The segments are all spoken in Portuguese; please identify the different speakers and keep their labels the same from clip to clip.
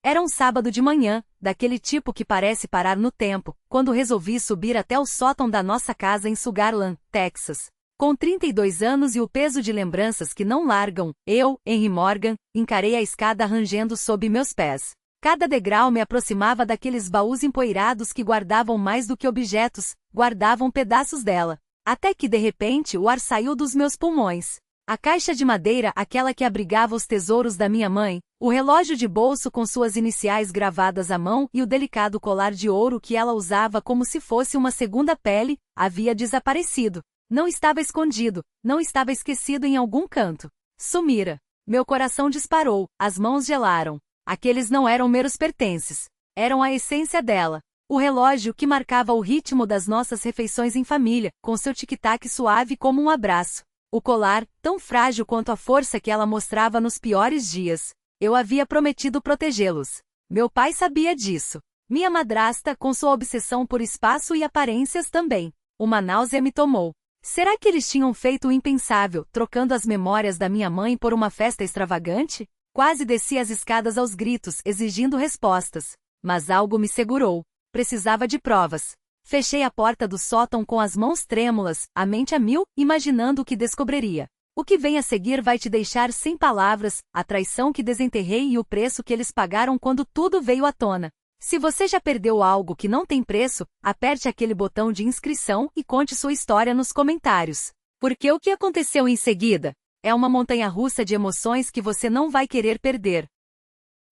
Speaker 1: Era um sábado de manhã, daquele tipo que parece parar no tempo, quando resolvi subir até o sótão da nossa casa em Sugarland, Texas. Com 32 anos e o peso de lembranças que não largam, eu, Henry Morgan, encarei a escada rangendo sob meus pés. Cada degrau me aproximava daqueles baús empoeirados que guardavam mais do que objetos, guardavam pedaços dela. Até que de repente o ar saiu dos meus pulmões. A caixa de madeira, aquela que abrigava os tesouros da minha mãe, o relógio de bolso com suas iniciais gravadas à mão e o delicado colar de ouro que ela usava como se fosse uma segunda pele, havia desaparecido. Não estava escondido, não estava esquecido em algum canto. Sumira. Meu coração disparou, as mãos gelaram. Aqueles não eram meros pertences. Eram a essência dela. O relógio que marcava o ritmo das nossas refeições em família, com seu tic-tac suave como um abraço. O colar, tão frágil quanto a força que ela mostrava nos piores dias. Eu havia prometido protegê-los. Meu pai sabia disso. Minha madrasta, com sua obsessão por espaço e aparências também. Uma náusea me tomou. Será que eles tinham feito o impensável, trocando as memórias da minha mãe por uma festa extravagante? Quase desci as escadas aos gritos, exigindo respostas. Mas algo me segurou. Precisava de provas. Fechei a porta do sótão com as mãos trêmulas, a mente a mil, imaginando o que descobriria. O que vem a seguir vai te deixar sem palavras, a traição que desenterrei e o preço que eles pagaram quando tudo veio à tona. Se você já perdeu algo que não tem preço, aperte aquele botão de inscrição e conte sua história nos comentários. Porque o que aconteceu em seguida é uma montanha-russa de emoções que você não vai querer perder.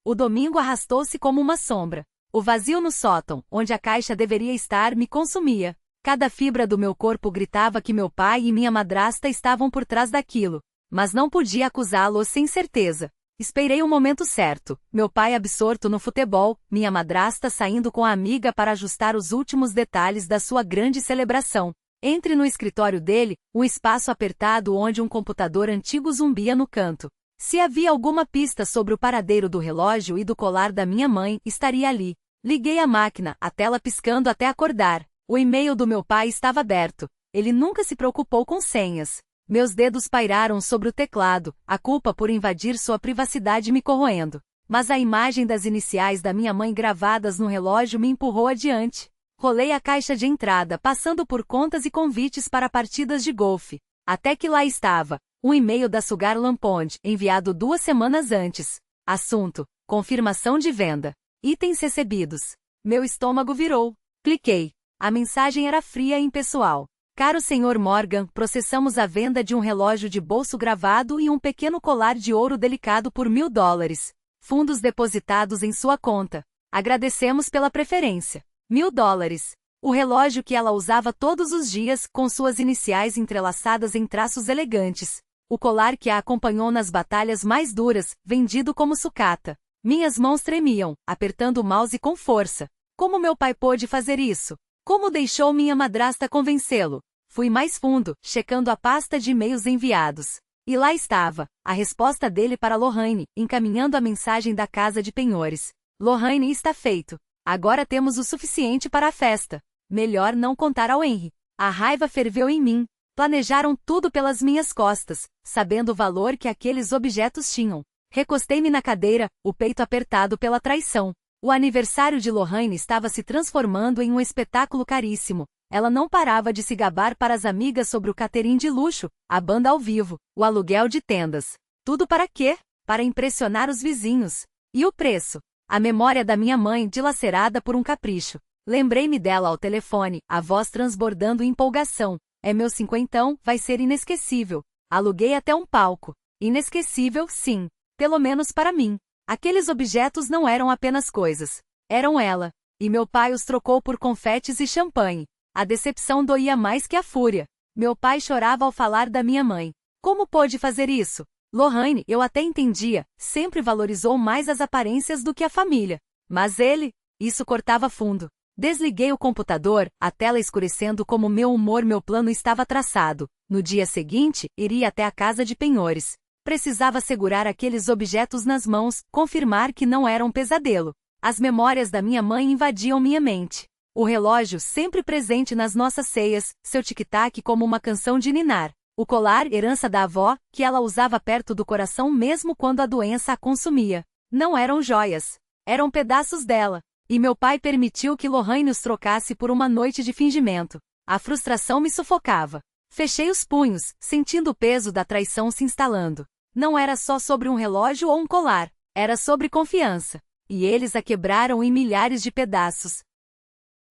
Speaker 1: O domingo arrastou-se como uma sombra. O vazio no sótão, onde a caixa deveria estar, me consumia. Cada fibra do meu corpo gritava que meu pai e minha madrasta estavam por trás daquilo. Mas não podia acusá-los sem certeza. Esperei o momento certo. Meu pai absorto no futebol, minha madrasta saindo com a amiga para ajustar os últimos detalhes da sua grande celebração. Entre no escritório dele, um espaço apertado onde um computador antigo zumbia no canto. Se havia alguma pista sobre o paradeiro do relógio e do colar da minha mãe, estaria ali. Liguei a máquina, a tela piscando até acordar. O e-mail do meu pai estava aberto. Ele nunca se preocupou com senhas. Meus dedos pairaram sobre o teclado, a culpa por invadir sua privacidade me corroendo. Mas a imagem das iniciais da minha mãe gravadas no relógio me empurrou adiante. Rolei a caixa de entrada, passando por contas e convites para partidas de golfe. Até que lá estava, um e-mail da Sugarland Pond, enviado 2 semanas antes. Assunto: confirmação de venda. Itens recebidos. Meu estômago virou. Cliquei. A mensagem era fria e impessoal. Caro Sr. Morgan, processamos a venda de um relógio de bolso gravado e um pequeno colar de ouro delicado por $1.000. Fundos depositados em sua conta. Agradecemos pela preferência. $1.000. O relógio que ela usava todos os dias, com suas iniciais entrelaçadas em traços elegantes. O colar que a acompanhou nas batalhas mais duras, vendido como sucata. Minhas mãos tremiam, apertando o mouse com força. Como meu pai pôde fazer isso? Como deixou minha madrasta convencê-lo? Fui mais fundo, checando a pasta de e-mails enviados. E lá estava, a resposta dele para Lorraine, encaminhando a mensagem da casa de penhores. Lorraine, está feito. Agora temos o suficiente para a festa. Melhor não contar ao Henry. A raiva ferveu em mim. Planejaram tudo pelas minhas costas, sabendo o valor que aqueles objetos tinham. Recostei-me na cadeira, o peito apertado pela traição. O aniversário de Lorraine estava se transformando em um espetáculo caríssimo. Ela não parava de se gabar para as amigas sobre o catering de luxo, a banda ao vivo, o aluguel de tendas. Tudo para quê? Para impressionar os vizinhos. E o preço? A memória da minha mãe dilacerada por um capricho. Lembrei-me dela ao telefone, a voz transbordando empolgação. É meu cinquentão, vai ser inesquecível. Aluguei até um palco. Inesquecível, sim. Pelo menos para mim. Aqueles objetos não eram apenas coisas. Eram ela. E meu pai os trocou por confetes e champanhe. A decepção doía mais que a fúria. Meu pai chorava ao falar da minha mãe. Como pôde fazer isso? Lorraine, eu até entendia, sempre valorizou mais as aparências do que a família. Mas ele? Isso cortava fundo. Desliguei o computador, a tela escurecendo como meu plano estava traçado. No dia seguinte, iria até a casa de penhores. Precisava segurar aqueles objetos nas mãos, confirmar que não era um pesadelo. As memórias da minha mãe invadiam minha mente. O relógio sempre presente nas nossas ceias, seu tic-tac como uma canção de ninar. O colar, herança da avó, que ela usava perto do coração mesmo quando a doença a consumia. Não eram joias. Eram pedaços dela. E meu pai permitiu que Lorraine os trocasse por uma noite de fingimento. A frustração me sufocava. Fechei os punhos, sentindo o peso da traição se instalando. Não era só sobre um relógio ou um colar. Era sobre confiança. E eles a quebraram em milhares de pedaços.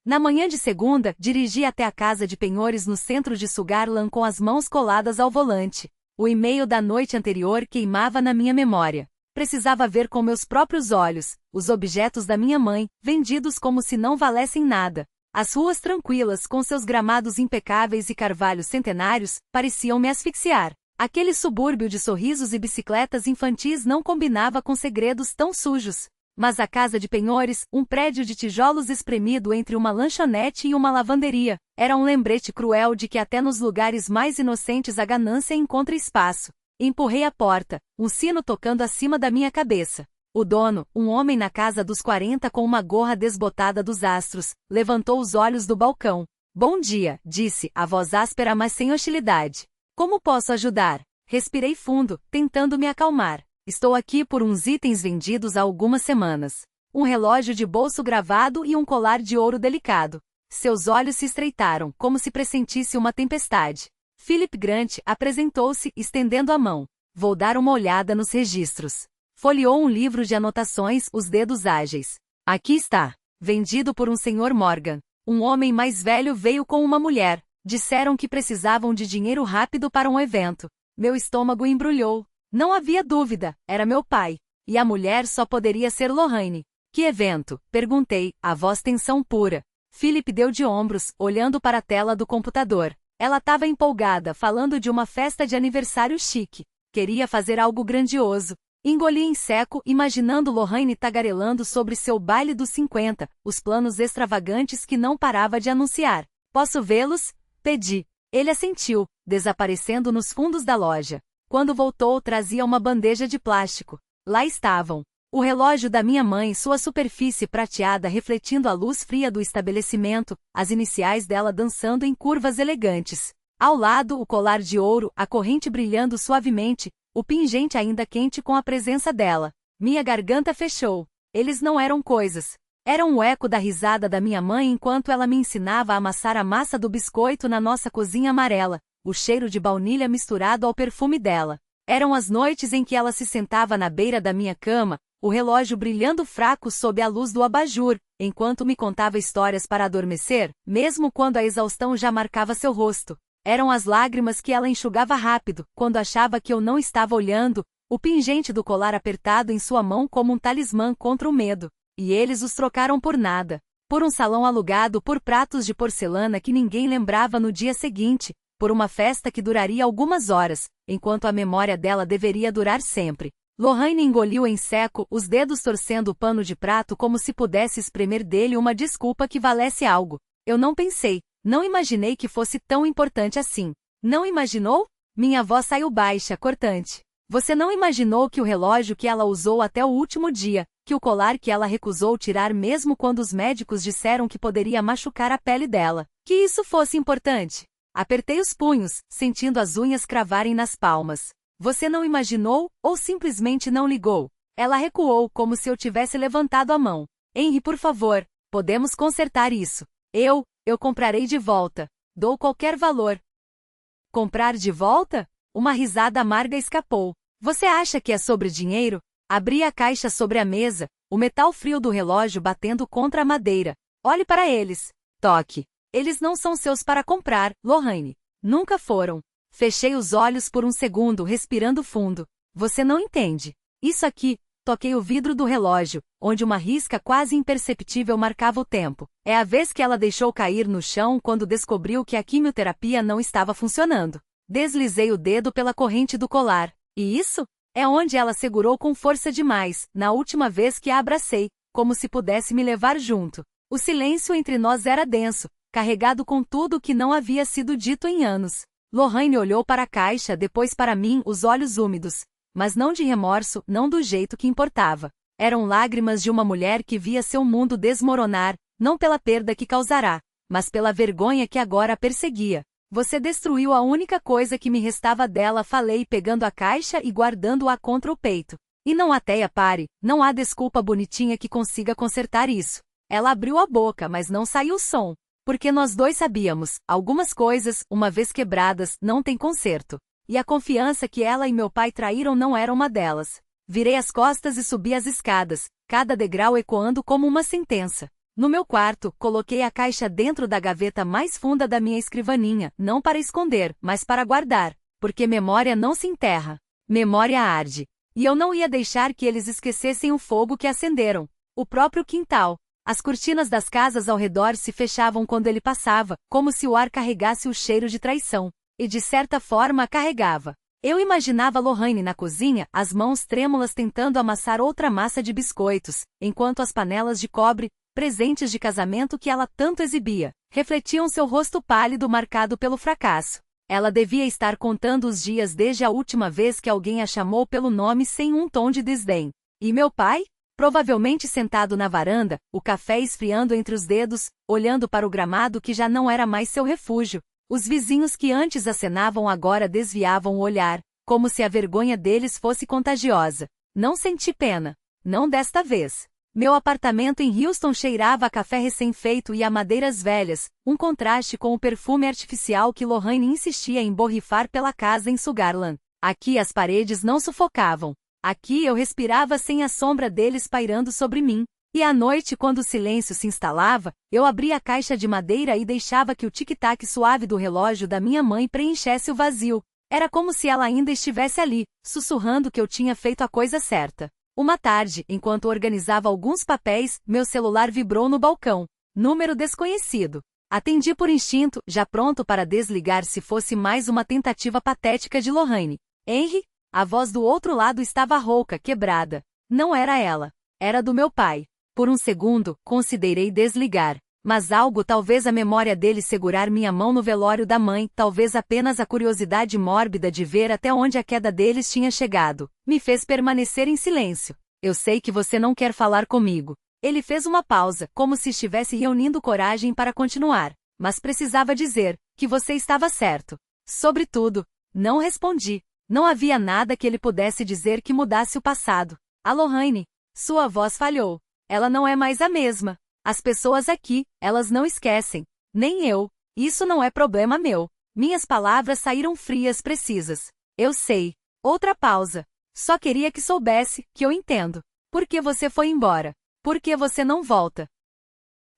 Speaker 1: Na manhã de segunda, dirigi até a casa de penhores no centro de Sugarland com as mãos coladas ao volante. O e-mail da noite anterior queimava na minha memória. Precisava ver com meus próprios olhos os objetos da minha mãe, vendidos como se não valessem nada. As ruas tranquilas, com seus gramados impecáveis e carvalhos centenários, pareciam me asfixiar. Aquele subúrbio de sorrisos e bicicletas infantis não combinava com segredos tão sujos. Mas a casa de penhores, um prédio de tijolos espremido entre uma lanchonete e uma lavanderia, era um lembrete cruel de que até nos lugares mais inocentes a ganância encontra espaço. Empurrei a porta, um sino tocando acima da minha cabeça. O dono, um homem na casa dos 40 com uma gorra desbotada dos astros, levantou os olhos do balcão. Bom dia, disse, a voz áspera mas sem hostilidade. Como posso ajudar? Respirei fundo, tentando me acalmar. Estou aqui por uns itens vendidos há algumas semanas. Um relógio de bolso gravado e um colar de ouro delicado. Seus olhos se estreitaram, como se pressentisse uma tempestade. Philip Grant apresentou-se, estendendo a mão. Vou dar uma olhada nos registros. Folheou um livro de anotações, os dedos ágeis. Aqui está. Vendido por um Sr. Morgan. Um homem mais velho veio com uma mulher. Disseram que precisavam de dinheiro rápido para um evento. Meu estômago embrulhou. Não havia dúvida, era meu pai. E a mulher só poderia ser Lorraine. Que evento? Perguntei, a voz tensão pura. Philip deu de ombros, olhando para a tela do computador. Ela estava empolgada, falando de uma festa de aniversário chique. Queria fazer algo grandioso. Engoli em seco, imaginando Lorraine tagarelando sobre seu baile dos 50, os planos extravagantes que não parava de anunciar. Posso vê-los? Pedi. Ele assentiu, desaparecendo nos fundos da loja. Quando voltou, trazia uma bandeja de plástico. Lá estavam. O relógio da minha mãe, sua superfície prateada refletindo a luz fria do estabelecimento, as iniciais dela dançando em curvas elegantes. Ao lado, o colar de ouro, a corrente brilhando suavemente, o pingente ainda quente com a presença dela. Minha garganta fechou. Eles não eram coisas. Eram o eco da risada da minha mãe enquanto ela me ensinava a amassar a massa do biscoito na nossa cozinha amarela, o cheiro de baunilha misturado ao perfume dela. Eram as noites em que ela se sentava na beira da minha cama, o relógio brilhando fraco sob a luz do abajur, enquanto me contava histórias para adormecer, mesmo quando a exaustão já marcava seu rosto. Eram as lágrimas que ela enxugava rápido, quando achava que eu não estava olhando, o pingente do colar apertado em sua mão como um talismã contra o medo. E eles os trocaram por nada. Por um salão alugado, por pratos de porcelana que ninguém lembrava no dia seguinte, por uma festa que duraria algumas horas, enquanto a memória dela deveria durar sempre. Lorraine engoliu em seco, os dedos torcendo o pano de prato como se pudesse espremer dele uma desculpa que valesse algo. Eu não pensei, não imaginei que fosse tão importante assim. Não imaginou? Minha voz saiu baixa, cortante. Você não imaginou que o relógio que ela usou até o último dia, que o colar que ela recusou tirar mesmo quando os médicos disseram que poderia machucar a pele dela, que isso fosse importante? Apertei os punhos, sentindo as unhas cravarem nas palmas. Você não imaginou, ou simplesmente não ligou? Ela recuou como se eu tivesse levantado a mão. Henry, por favor, podemos consertar isso. Eu comprarei de volta. Dou qualquer valor. Comprar de volta? Uma risada amarga escapou. Você acha que é sobre dinheiro? Abri a caixa sobre a mesa, o metal frio do relógio batendo contra a madeira. Olhe para eles. Toque. Eles não são seus para comprar, Lorraine. Nunca foram. Fechei os olhos por um segundo, respirando fundo. Você não entende. Isso aqui, toquei o vidro do relógio, onde uma risca quase imperceptível marcava o tempo. É a vez que ela deixou cair no chão quando descobriu que a quimioterapia não estava funcionando. Deslizei o dedo pela corrente do colar. E isso? É onde ela segurou com força demais, na última vez que a abracei, como se pudesse me levar junto. O silêncio entre nós era denso, carregado com tudo o que não havia sido dito em anos. Lorraine olhou para a caixa, depois para mim, os olhos úmidos. Mas não de remorso, não do jeito que importava. Eram lágrimas de uma mulher que via seu mundo desmoronar, não pela perda que causará, mas pela vergonha que agora a perseguia. Você destruiu a única coisa que me restava dela, falei pegando a caixa e guardando-a contra o peito. E não ateia pare, não há desculpa bonitinha que consiga consertar isso. Ela abriu a boca, mas não saiu som. Porque nós dois sabíamos, algumas coisas, uma vez quebradas, não tem conserto. E a confiança que ela e meu pai traíram não era uma delas. Virei as costas e subi as escadas, cada degrau ecoando como uma sentença. No meu quarto, coloquei a caixa dentro da gaveta mais funda da minha escrivaninha, não para esconder, mas para guardar. Porque memória não se enterra. Memória arde. E eu não ia deixar que eles esquecessem o fogo que acenderam. O próprio quintal. As cortinas das casas ao redor se fechavam quando ele passava, como se o ar carregasse o cheiro de traição. E de certa forma a carregava. Eu imaginava Lorraine na cozinha, as mãos trêmulas tentando amassar outra massa de biscoitos, enquanto as panelas de cobre, presentes de casamento que ela tanto exibia, refletiam seu rosto pálido marcado pelo fracasso. Ela devia estar contando os dias desde a última vez que alguém a chamou pelo nome sem um tom de desdém. E meu pai? Provavelmente sentado na varanda, o café esfriando entre os dedos, olhando para o gramado que já não era mais seu refúgio. Os vizinhos que antes acenavam agora desviavam o olhar, como se a vergonha deles fosse contagiosa. Não senti pena. Não desta vez. Meu apartamento em Houston cheirava a café recém-feito e a madeiras velhas, um contraste com o perfume artificial que Lorraine insistia em borrifar pela casa em Sugarland. Aqui as paredes não sufocavam. Aqui eu respirava sem a sombra deles pairando sobre mim. E à noite, quando o silêncio se instalava, eu abria a caixa de madeira e deixava que o tic-tac suave do relógio da minha mãe preenchesse o vazio. Era como se ela ainda estivesse ali, sussurrando que eu tinha feito a coisa certa. Uma tarde, enquanto organizava alguns papéis, meu celular vibrou no balcão. Número desconhecido. Atendi por instinto, já pronto para desligar se fosse mais uma tentativa patética de Lorraine. Henry? A voz do outro lado estava rouca, quebrada. Não era ela. Era do meu pai. Por um segundo, considerei desligar. Mas algo, talvez a memória dele segurar minha mão no velório da mãe, talvez apenas a curiosidade mórbida de ver até onde a queda deles tinha chegado, me fez permanecer em silêncio. Eu sei que você não quer falar comigo. Ele fez uma pausa, como se estivesse reunindo coragem para continuar. Mas precisava dizer que você estava certo. Sobretudo, não respondi. Não havia nada que ele pudesse dizer que mudasse o passado. A Lorraine. Sua voz falhou. Ela não é mais a mesma. As pessoas aqui, elas não esquecem. Nem eu. Isso não é problema meu. Minhas palavras saíram frias, precisas. Eu sei. Outra pausa. Só queria que soubesse, que eu entendo. Por que você foi embora? Por que você não volta?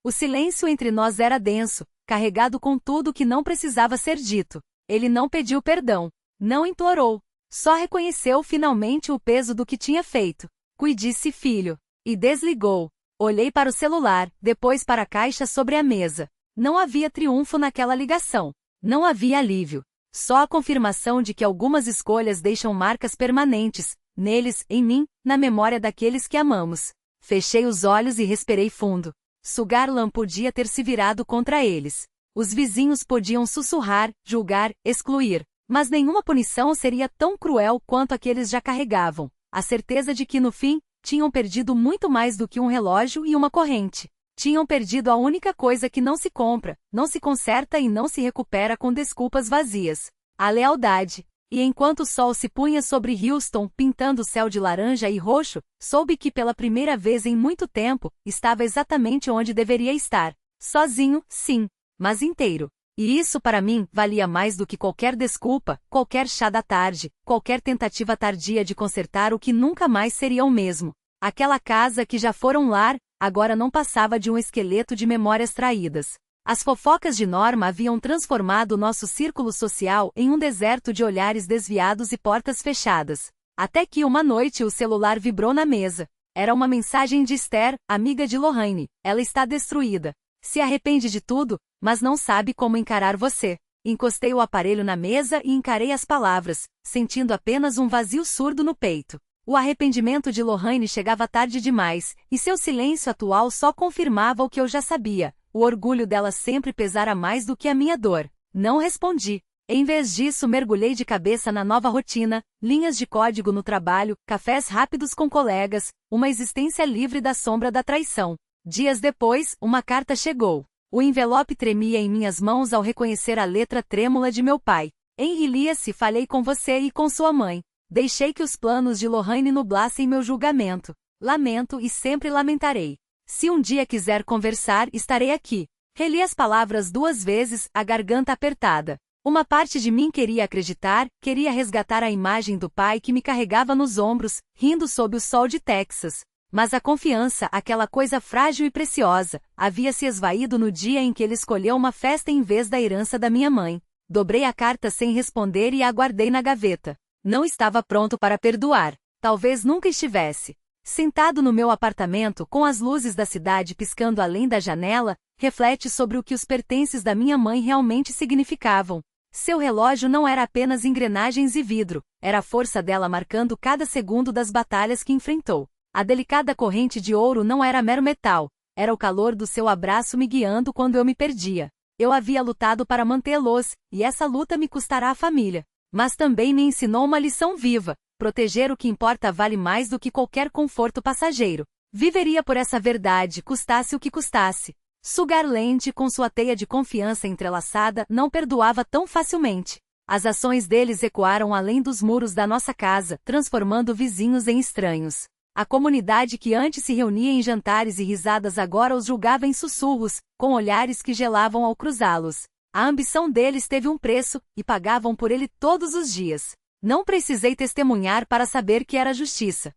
Speaker 1: O silêncio entre nós era denso, carregado com tudo que não precisava ser dito. Ele não pediu perdão. Não implorou. Só reconheceu finalmente o peso do que tinha feito. Cuide-se, filho. E desligou. Olhei para o celular, depois para a caixa sobre a mesa. Não havia triunfo naquela ligação. Não havia alívio. Só a confirmação de que algumas escolhas deixam marcas permanentes, neles, em mim, na memória daqueles que amamos. Fechei os olhos e respirei fundo. Sugarland podia ter se virado contra eles. Os vizinhos podiam sussurrar, julgar, excluir. Mas nenhuma punição seria tão cruel quanto a que eles já carregavam. A certeza de que, no fim, tinham perdido muito mais do que um relógio e uma corrente. Tinham perdido a única coisa que não se compra, não se conserta e não se recupera com desculpas vazias. A lealdade. E enquanto o sol se punha sobre Houston, pintando o céu de laranja e roxo, soube que pela primeira vez em muito tempo, estava exatamente onde deveria estar. Sozinho, sim, mas inteiro. E isso para mim valia mais do que qualquer desculpa, qualquer chá da tarde, qualquer tentativa tardia de consertar o que nunca mais seria o mesmo. Aquela casa que já fora um lar, agora não passava de um esqueleto de memórias traídas. As fofocas de Norma haviam transformado nosso círculo social em um deserto de olhares desviados e portas fechadas. Até que uma noite o celular vibrou na mesa. Era uma mensagem de Esther, amiga de Lorraine. Ela está destruída. Se arrepende de tudo, mas não sabe como encarar você. Encostei o aparelho na mesa e encarei as palavras, sentindo apenas um vazio surdo no peito. O arrependimento de Lorraine chegava tarde demais, e seu silêncio atual só confirmava o que eu já sabia. O orgulho dela sempre pesara mais do que a minha dor. Não respondi. Em vez disso, mergulhei de cabeça na nova rotina, linhas de código no trabalho, cafés rápidos com colegas, uma existência livre da sombra da traição. Dias depois, uma carta chegou. O envelope tremia em minhas mãos ao reconhecer a letra trêmula de meu pai. Henry Lia-se, falei com você e com sua mãe. Deixei que os planos de Lorraine nublassem meu julgamento. Lamento e sempre lamentarei. Se um dia quiser conversar, estarei aqui. Reli as palavras 2 vezes, a garganta apertada. Uma parte de mim queria acreditar, queria resgatar a imagem do pai que me carregava nos ombros, rindo sob o sol de Texas. Mas a confiança, aquela coisa frágil e preciosa, havia se esvaído no dia em que ele escolheu uma festa em vez da herança da minha mãe. Dobrei a carta sem responder e a guardei na gaveta. Não estava pronto para perdoar. Talvez nunca estivesse. Sentado no meu apartamento com as luzes da cidade piscando além da janela, reflete sobre o que os pertences da minha mãe realmente significavam. Seu relógio não era apenas engrenagens e vidro, era a força dela marcando cada segundo das batalhas que enfrentou. A delicada corrente de ouro não era mero metal, era o calor do seu abraço me guiando quando eu me perdia. Eu havia lutado para mantê-los, e essa luta me custará a família. Mas também me ensinou uma lição viva: proteger o que importa vale mais do que qualquer conforto passageiro. Viveria por essa verdade, custasse o que custasse. Sugarland, com sua teia de confiança entrelaçada, não perdoava tão facilmente. As ações deles ecoaram além dos muros da nossa casa, transformando vizinhos em estranhos. A comunidade que antes se reunia em jantares e risadas agora os julgava em sussurros, com olhares que gelavam ao cruzá-los. A ambição deles teve um preço, e pagavam por ele todos os dias. Não precisei testemunhar para saber que era justiça.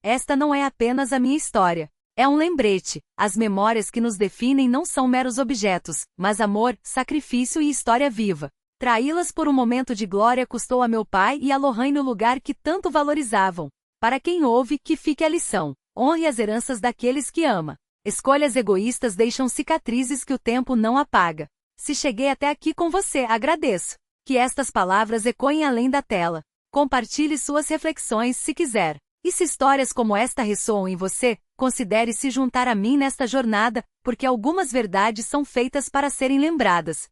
Speaker 1: Esta não é apenas a minha história. É um lembrete. As memórias que nos definem não são meros objetos, mas amor, sacrifício e história viva. Traí-las por um momento de glória custou a meu pai e a Lorraine o lugar que tanto valorizavam. Para quem ouve, que fique a lição. Honre as heranças daqueles que ama. Escolhas egoístas deixam cicatrizes que o tempo não apaga. Se cheguei até aqui com você, agradeço. Que estas palavras ecoem além da tela. Compartilhe suas reflexões se quiser. E se histórias como esta ressoam em você, considere se juntar a mim nesta jornada, porque algumas verdades são feitas para serem lembradas.